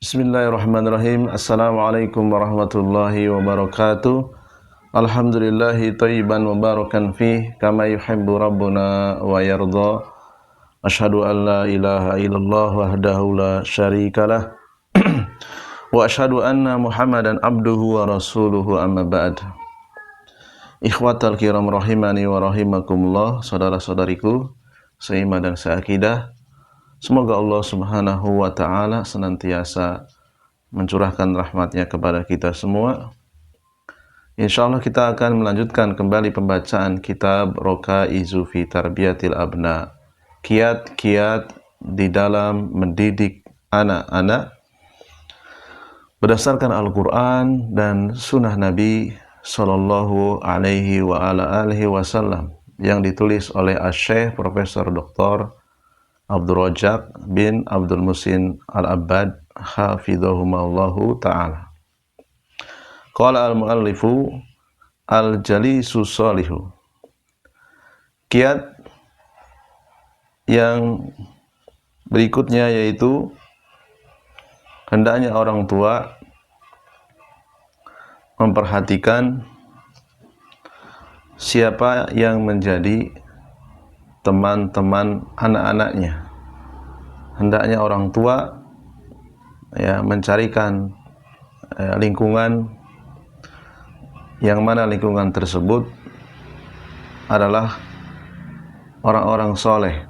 Bismillahirrahmanirrahim. Assalamualaikum warahmatullahi wabarakatuh. Alhamdulillahi thayyiban mubarakan fih kama yuhibbu rabbuna wa yarda. Asyhadu an la ilaha illallah wahdahu la syarikalah wa asyhadu anna Muhammadan abduhu wa rasuluhu amma ba'd. Ikhwatal kiram rahimani wa rahimakumullah, saudara-saudariku seiman dan seakidah. Semoga Allah Subhanahu wa ta'ala senantiasa mencurahkan rahmatnya kepada kita semua. InsyaAllah kita akan melanjutkan kembali pembacaan kitab Rokaizu fi Tarbiyatil Abna, kiat-kiat di dalam mendidik anak-anak berdasarkan Al-Quran dan Sunnah Nabi Sallallahu Alaihi wa ala alihi Wasallam yang ditulis oleh Asy-Syaikh Profesor Dr. Abdul Rajak bin Abdul Musin Al-Abbad hafidhahumallahu ta'ala. Qala al-muallifu al-jalisu salihu. Kiat yang berikutnya yaitu hendaknya orang tua memperhatikan siapa yang menjadi teman-teman anak-anaknya. Hendaknya orang tua mencarikan lingkungan yang mana lingkungan tersebut adalah orang-orang soleh.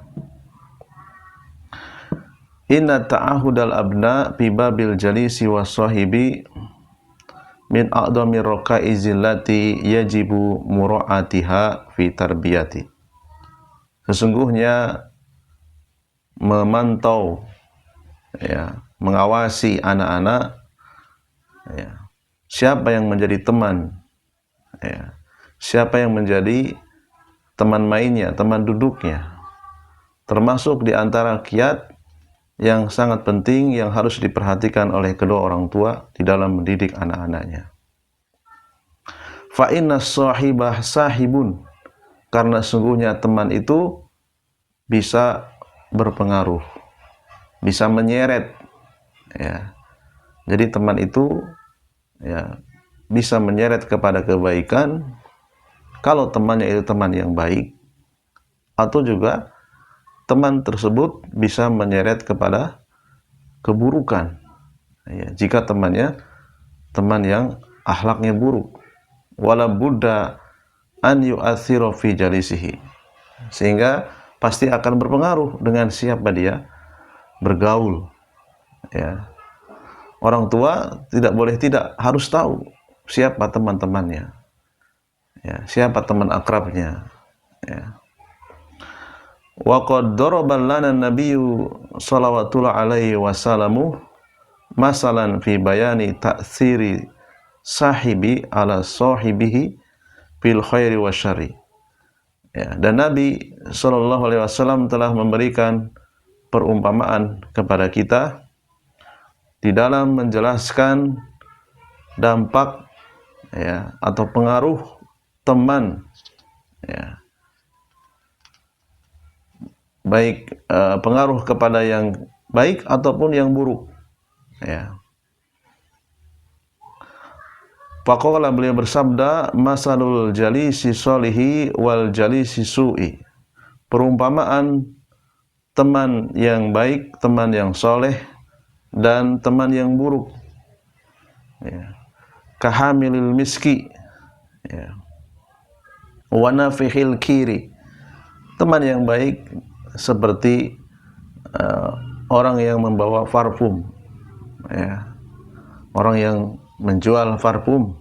Inna ta'ahudal abna fi babil jalisi wassahibi min a'dhamir rakaizil lati yajibu mura'atiha fi tarbiyati. Sesungguhnya memantau, mengawasi anak-anak, siapa yang menjadi teman, siapa yang menjadi teman mainnya, teman duduknya, termasuk di antara kiat yang sangat penting yang harus diperhatikan oleh kedua orang tua di dalam mendidik anak-anaknya. Fa inna sahibah sahibun, karena sungguhnya teman itu bisa berpengaruh, bisa menyeret, Jadi teman itu bisa menyeret kepada kebaikan kalau temannya itu teman yang baik, atau juga teman tersebut bisa menyeret kepada keburukan, jika temannya teman yang akhlaknya buruk. Wala budda an yu'athira fi jalisihi, sehingga pasti akan berpengaruh dengan siapa dia bergaul. Orang tua tidak boleh tidak, harus tahu siapa teman-temannya, siapa teman akrabnya. Wa qad daraba lana nabiyyu sallallahu alaihi wasallam masalan fi bayani ta'thiri sahibi ala sahibihi fil khairi wa syarri. Dan Nabi Shallallahu Alaihi Wasallam telah memberikan perumpamaan kepada kita di dalam menjelaskan dampak atau pengaruh teman, baik pengaruh kepada yang baik ataupun yang buruk. Faqala, beliau bersabda, masalul jalisi solihi wal jalisi su'i. Perumpamaan teman yang baik, teman yang soleh, dan teman yang buruk. Kahamilil miski, wa nafihil kiri. Teman yang baik seperti orang yang membawa parfum, orang yang menjual parfum.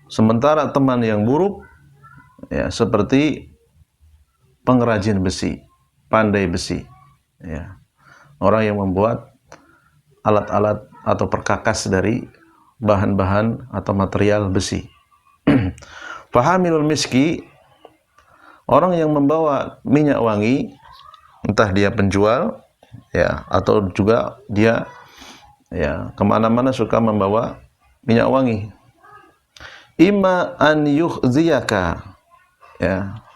Sementara teman yang buruk seperti pengrajin besi, pandai besi, orang yang membuat alat-alat atau perkakas dari bahan-bahan atau material besi. Fahamilul miski, orang yang membawa minyak wangi, entah dia penjual atau juga dia kemana-mana suka membawa minyak wangi. Imma an yukhziyaka,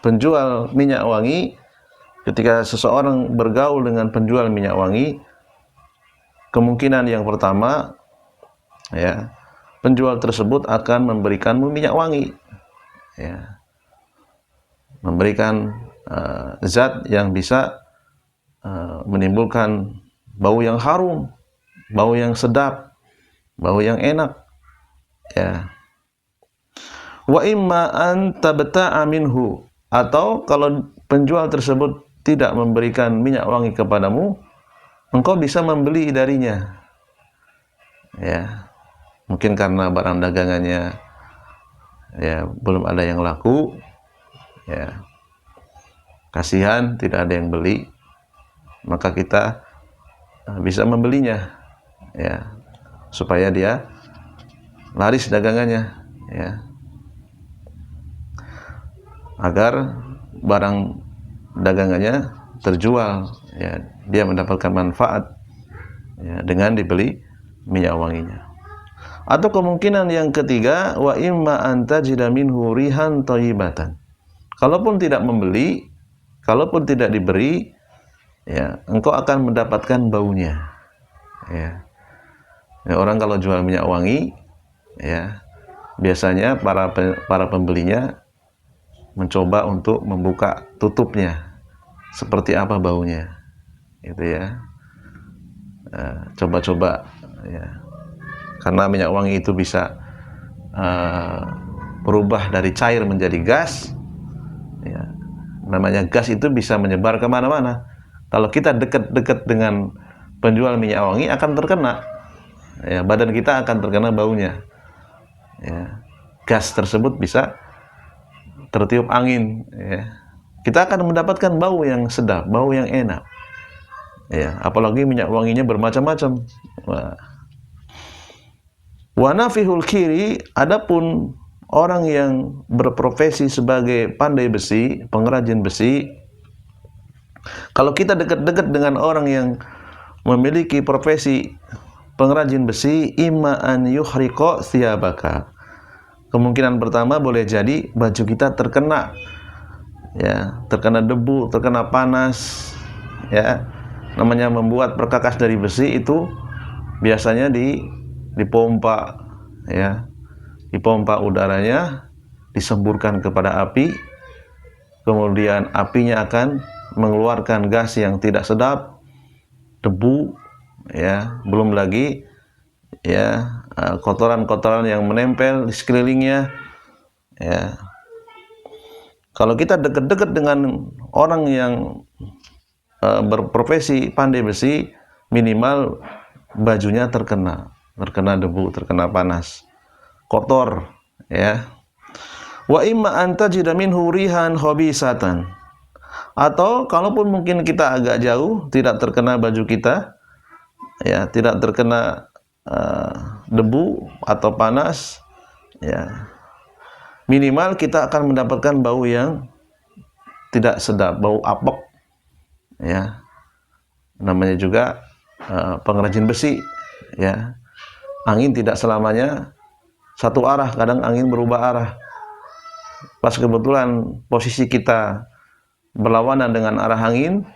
penjual minyak wangi, ketika seseorang bergaul dengan penjual minyak wangi, kemungkinan yang pertama, ya, penjual tersebut akan memberikanmu minyak wangi, ya, memberikan zat yang bisa menimbulkan bau yang harum, bau yang sedap, bau yang enak, ya. Wa imma an tabta'a minhu, atau kalau penjual tersebut tidak memberikan minyak wangi kepadamu, engkau bisa membeli darinya, ya. Mungkin karena barang dagangannya ya belum ada yang laku, ya, kasihan tidak ada yang beli, maka kita bisa membelinya, ya, supaya dia laris dagangannya, ya, agar barang dagangannya terjual, ya, dia mendapatkan manfaat, ya, dengan dibeli minyak wanginya. Atau kemungkinan yang ketiga, wa imma an tajida minhu rihan thayyibatan. Kalaupun tidak membeli, kalaupun tidak diberi, ya, engkau akan mendapatkan baunya, ya. Ya, orang kalau jual minyak wangi, ya, biasanya para pembelinya mencoba untuk membuka tutupnya, seperti apa baunya, gitu ya. Coba-coba, ya, karena minyak wangi itu bisa berubah dari cair menjadi gas, ya. Namanya gas itu bisa menyebar kemana-mana. Kalau kita dekat-dekat dengan penjual minyak wangi akan terkena, ya, badan kita akan terkena baunya, ya. Gas tersebut bisa tertiup angin, ya. Kita akan mendapatkan bau yang sedap, bau yang enak, ya. Apalagi minyak wanginya bermacam-macam. Wa nafihul kiri, adapun orang yang berprofesi sebagai pandai besi, pengrajin besi, kalau kita dekat-dekat dengan orang yang memiliki profesi pengrajin besi, imma an yuhriqa thiyabaka. Kemungkinan pertama boleh jadi baju kita terkena, ya, terkena debu, terkena panas, ya. Namanya membuat perkakas dari besi itu biasanya dipompa, ya. Dipompa udaranya, disemburkan kepada api, kemudian apinya akan mengeluarkan gas yang tidak sedap, debu, ya, belum lagi, ya, kotoran-kotoran yang menempel di sekelilingnya, ya. Kalau kita dekat-dekat dengan orang yang berprofesi pandai besi, minimal bajunya terkena debu, terkena panas, kotor, ya. Wa imma an tajida minhu rihan khabisatan, atau kalaupun mungkin kita agak jauh, tidak terkena baju kita, ya, tidak terkena debu atau panas, ya, minimal kita akan mendapatkan bau yang tidak sedap, bau apek, ya. Namanya juga pengrajin besi, ya. Angin tidak selamanya satu arah, kadang angin berubah arah. Pas kebetulan posisi kita berlawanan dengan arah angin,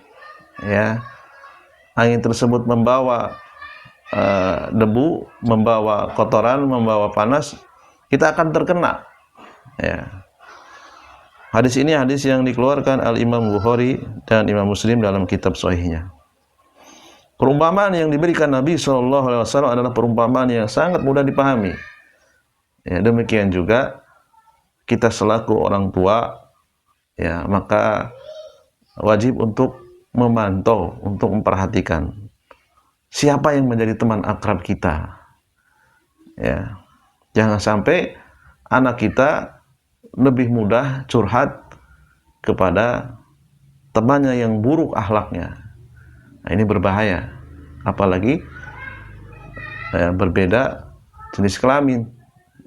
ya, angin tersebut membawa debu, membawa kotoran, membawa panas, kita akan terkena, ya. Hadis ini hadis yang dikeluarkan Al-Imam Bukhari dan Imam Muslim dalam kitab sahihnya. Perumpamaan yang diberikan Nabi SAW adalah perumpamaan yang sangat mudah dipahami, ya. Demikian juga kita selaku orang tua, ya, maka wajib untuk memantau, untuk memperhatikan siapa yang menjadi teman akrab kita, ya. Jangan sampai anak kita lebih mudah curhat kepada temannya yang buruk akhlaknya. Nah, ini berbahaya, apalagi berbeda jenis kelamin,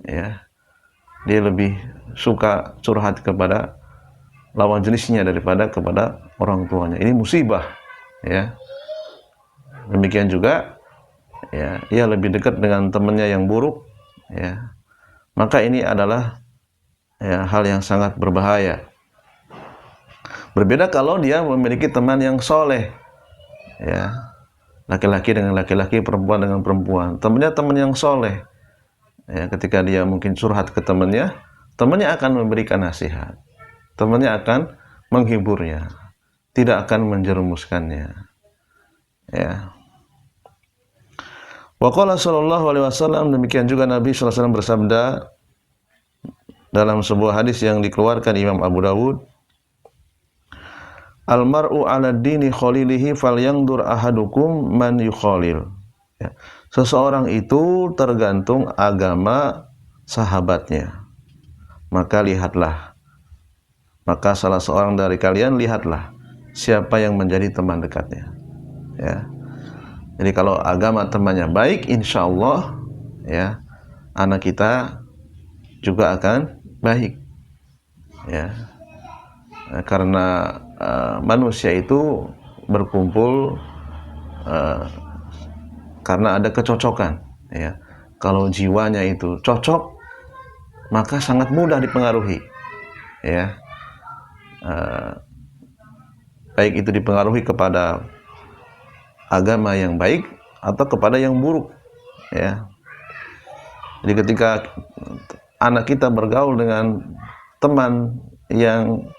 ya. Dia lebih suka curhat kepada lawan jenisnya daripada kepada orang tuanya. Ini musibah, ya. Demikian juga, ya, ia lebih dekat dengan temannya yang buruk, ya. Maka ini adalah, ya, hal yang sangat berbahaya. Berbeda kalau dia memiliki teman yang soleh, ya. laki-laki dengan laki-laki, perempuan dengan perempuan. Temannya teman yang soleh. Ya, ketika dia mungkin curhat ke temannya akan memberikan nasihat. Temannya akan menghiburnya, tidak akan menjerumuskannya. Ya. Wa qala sallallahu alaihi wasallam, demikian juga Nabi sallallahu alaihi wasallam bersabda dalam sebuah hadis yang dikeluarkan Imam Abu Dawud, Al-mar'u 'ala dini khalilihi falyandur ahadukum man yukhalil. Ya. Seseorang itu tergantung agama sahabatnya. Maka salah seorang dari kalian lihatlah siapa yang menjadi teman dekatnya. Ya. Jadi kalau agama temannya baik, insya Allah ya anak kita juga akan baik. Ya. Karena manusia itu berkumpul karena ada kecocokan. Ya. Kalau jiwanya itu cocok, maka sangat mudah dipengaruhi. Ya. Baik itu dipengaruhi kepada agama yang baik atau kepada yang buruk, ya. Jadi ketika anak kita bergaul dengan teman yang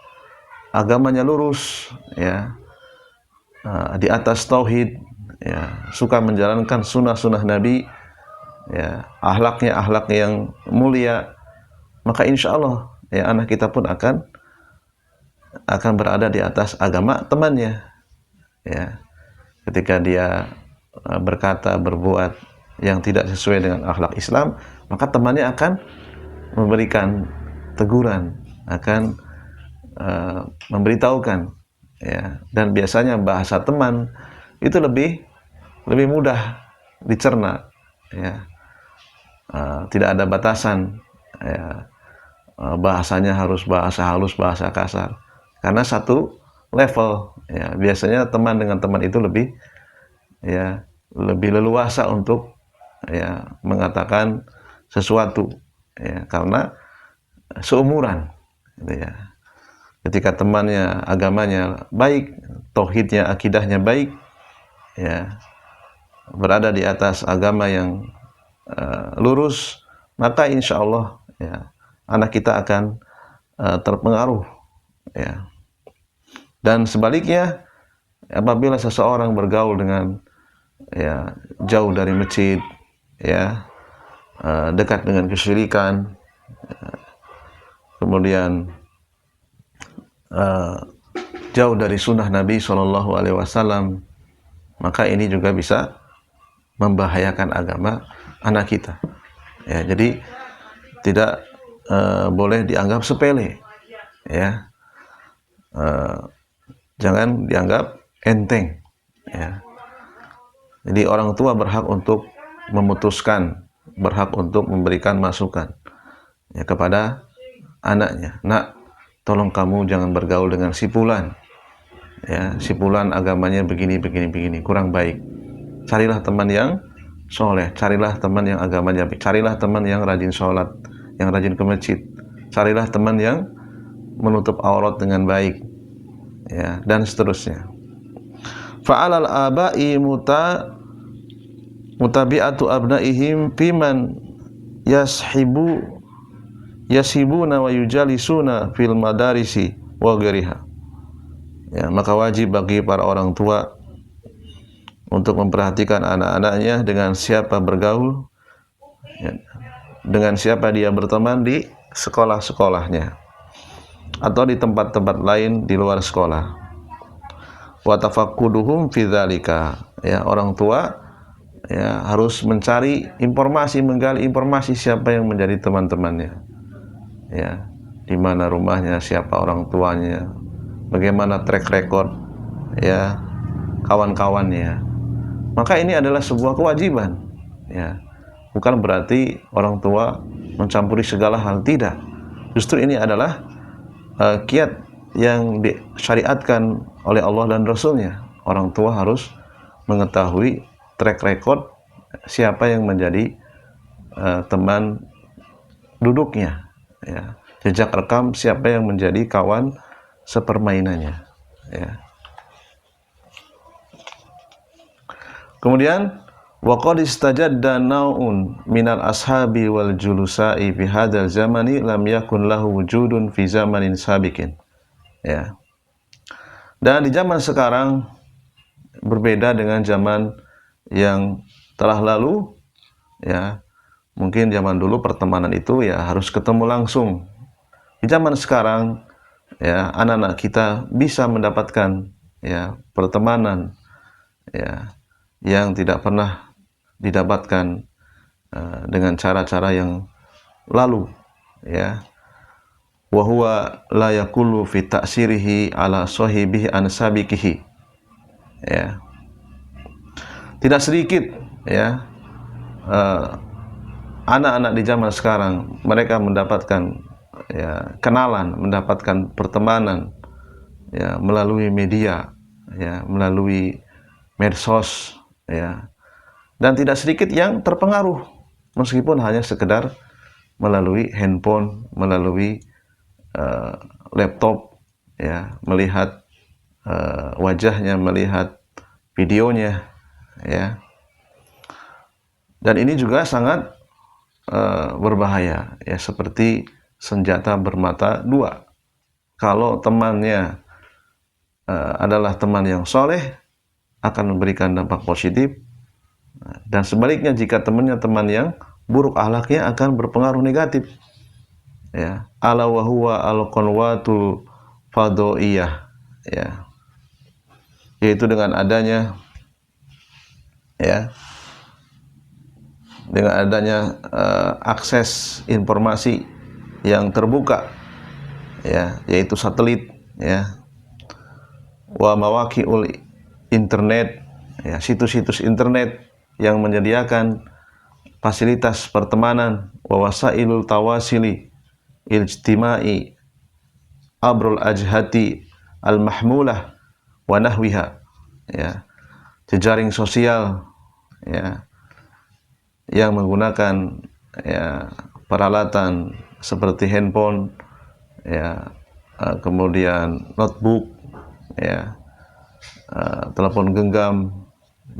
agamanya lurus, ya, di atas tauhid, ya, suka menjalankan sunnah-sunnah Nabi, ya, akhlaknya akhlak yang mulia, maka insya Allah ya anak kita pun akan berada di atas agama temannya, ya. Ketika dia berkata, berbuat yang tidak sesuai dengan akhlak Islam, maka temannya akan memberikan teguran, akan memberitahukan, ya. Dan biasanya bahasa teman itu lebih mudah dicerna, ya. Tidak ada batasan, ya. Bahasanya harus bahasa halus, bahasa kasar, karena satu level, ya. Biasanya teman dengan teman itu lebih leluasa untuk ya mengatakan sesuatu, ya, karena seumuran, gitu, ya. Ketika temannya agamanya baik, tauhidnya, akidahnya baik, ya, berada di atas agama yang lurus, maka insya Allah ya anak kita akan terpengaruh, ya. Dan sebaliknya, apabila seseorang bergaul dengan ya jauh dari masjid, ya, dekat dengan kesyirikan, kemudian jauh dari sunnah Nabi Shallallahu Alaihi Wasallam, maka ini juga bisa membahayakan agama anak kita. Ya, jadi tidak boleh dianggap sepele, ya. Jangan dianggap enteng, ya. Jadi orang tua berhak untuk memutuskan, berhak untuk memberikan masukan, ya, kepada anaknya. Nak, tolong kamu jangan bergaul dengan si fulan, ya, si fulan agamanya begini, kurang baik. Carilah teman yang soleh, carilah teman yang agamanya baik, carilah teman yang rajin sholat, yang rajin ke masjid, carilah teman yang menutup aurat dengan baik, ya, dan seterusnya. Fa'alal aba'i mutabi'atu abnaihim fiman yashibuna wa yujalisuna fil madarisi wa ghairiha. Ya, maka wajib bagi para orang tua untuk memperhatikan anak-anaknya dengan siapa bergaul, ya, dengan siapa dia berteman di sekolah-sekolahnya atau di tempat-tempat lain di luar sekolah. Wa tafaqquduhum fi dzalika. Ya, orang tua ya harus mencari informasi, menggali informasi siapa yang menjadi teman-temannya. Ya, di mana rumahnya, siapa orang tuanya, bagaimana track record, ya, kawan-kawannya. Maka ini adalah sebuah kewajiban, ya. Bukan berarti orang tua mencampuri segala hal, tidak. Justru ini adalah kiat yang disyariatkan oleh Allah dan Rasulnya. Orang tua harus mengetahui track record siapa yang menjadi teman duduknya, ya. Jejak rekam siapa yang menjadi kawan sepermainannya, ya. Kemudian wa qad istajadda naun minal ashabi wal julusa'i fi hadzal zamani lam yakun lahu wujudun fi zamanin sabiqin. Ya. Dan di zaman sekarang berbeda dengan zaman yang telah lalu, ya. Mungkin zaman dulu pertemanan itu ya harus ketemu langsung. Di zaman sekarang ya anak-anak kita bisa mendapatkan ya pertemanan ya yang tidak pernah didapatkan dengan cara-cara yang lalu, ya. Wa huwa la yaqulu fi ta'sirihi ala sahibihi an sabiqihi, ya. Tidak sedikit ya anak-anak di zaman sekarang mereka mendapatkan ya kenalan, mendapatkan pertemanan ya melalui media, ya melalui medsos, ya. Dan tidak sedikit yang terpengaruh meskipun hanya sekedar melalui handphone, melalui laptop, ya, melihat wajahnya, melihat videonya, ya. Dan ini juga sangat berbahaya, ya, seperti senjata bermata dua. Kalau temannya adalah teman yang soleh, akan memberikan dampak positif, dan sebaliknya jika temannya teman yang buruk akhlaknya akan berpengaruh negatif, ya. Ala wa huwa al-qanwatul fadhaiyah, ya, yaitu dengan adanya ya dengan adanya akses informasi yang terbuka, ya, yaitu satelit, ya, wa mawaqi'ul internet, ya, situs-situs internet yang menyediakan fasilitas pertemanan, wa wasailul tawasili ijtimai abrul ajhati al mahmulah wa nahwiha, ya, jejaring sosial, ya, yang menggunakan ya peralatan seperti handphone, ya, kemudian notebook, ya, telepon genggam,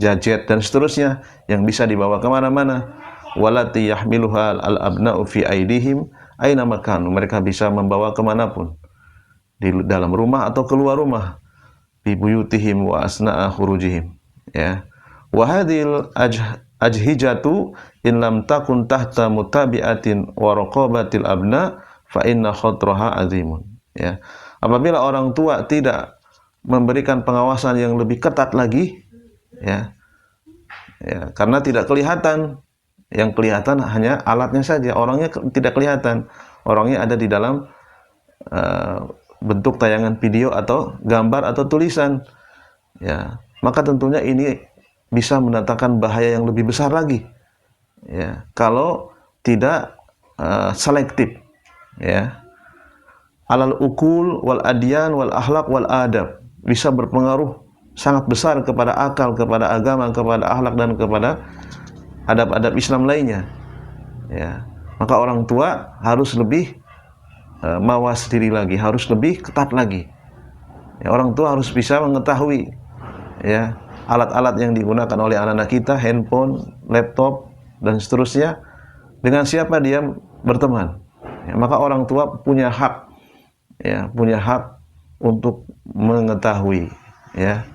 gadget dan seterusnya yang bisa dibawa kemana-mana. Walati yahmiluha al-abna'u fi aidihim aina makan, mereka bisa membawa kemanapun, di dalam rumah atau keluar rumah, fi buyutihim wa asna'a khurujihim, ya. Wa hadhil ajhijatu in lam takun tahta mutabi'atin wa raqabatil abna fa inna khatraha azimun, ya. Apabila orang tua tidak memberikan pengawasan yang lebih ketat lagi, ya, ya, karena tidak kelihatan, yang kelihatan hanya alatnya saja, orangnya tidak kelihatan, orangnya ada di dalam bentuk tayangan video atau gambar atau tulisan, ya, maka tentunya ini bisa mendatangkan bahaya yang lebih besar lagi, ya, kalau tidak selektif, ya. Alal ukul wal adyan wal akhlak wal adab, bisa berpengaruh sangat besar kepada akal, kepada agama, kepada akhlak dan kepada adab-adab Islam lainnya, ya. Maka orang tua harus lebih mawas diri lagi, harus lebih ketat lagi, ya. Orang tua harus bisa mengetahui, ya, alat-alat yang digunakan oleh anak-anak kita, handphone, laptop dan seterusnya, dengan siapa dia berteman, ya. Maka orang tua punya hak, ya, punya hak untuk mengetahui, ya.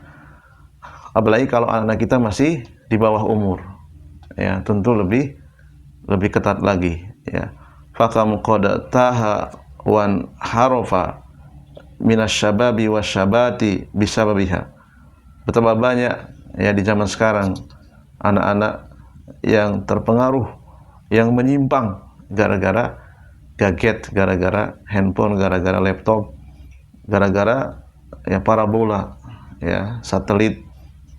Apalagi kalau anak kita masih di bawah umur, ya, tentu lebih ketat lagi, ya. Fakam qad taha wan harofa minasyababi wasyabati bisababiha, betapa banyak, ya, di zaman sekarang anak-anak yang terpengaruh, yang menyimpang gara-gara gadget, gara-gara handphone, gara-gara laptop, gara-gara ya parabola, ya, satelit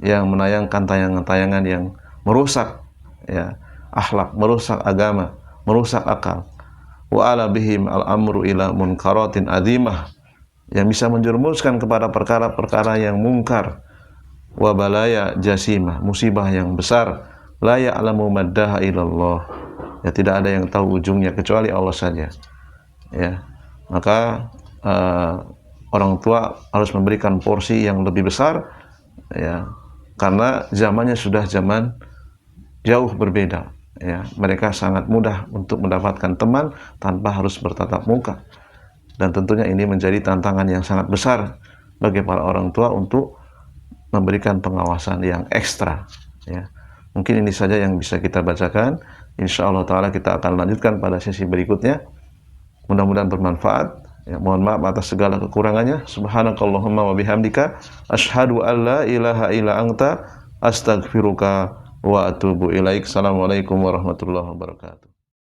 yang menayangkan tayangan-tayangan yang merusak, ya, akhlak, merusak agama, merusak akal. Wa ala bihim al-amru ila munkaratin azimah, yang bisa menjerumuskan kepada perkara-perkara yang mungkar, wa balaya jasimah, musibah yang besar, la ya'lamu maddaha illallah, ya, tidak ada yang tahu ujungnya kecuali Allah saja, ya. Maka orang tua harus memberikan porsi yang lebih besar, ya, karena zamannya sudah zaman jauh berbeda. Ya, mereka sangat mudah untuk mendapatkan teman tanpa harus bertatap muka. Dan tentunya ini menjadi tantangan yang sangat besar bagi para orang tua untuk memberikan pengawasan yang ekstra. Ya, mungkin ini saja yang bisa kita bacakan. Insya Allah Ta'ala kita akan lanjutkan pada sesi berikutnya. Mudah-mudahan bermanfaat. Ya, mohon maaf atas segala kekurangannya. Subhanakallahumma wa bihamdika asyhadu an la ilaha illa anta astaghfiruka wa atubu ilaik. Assalamualaikum warahmatullahi wabarakatuh.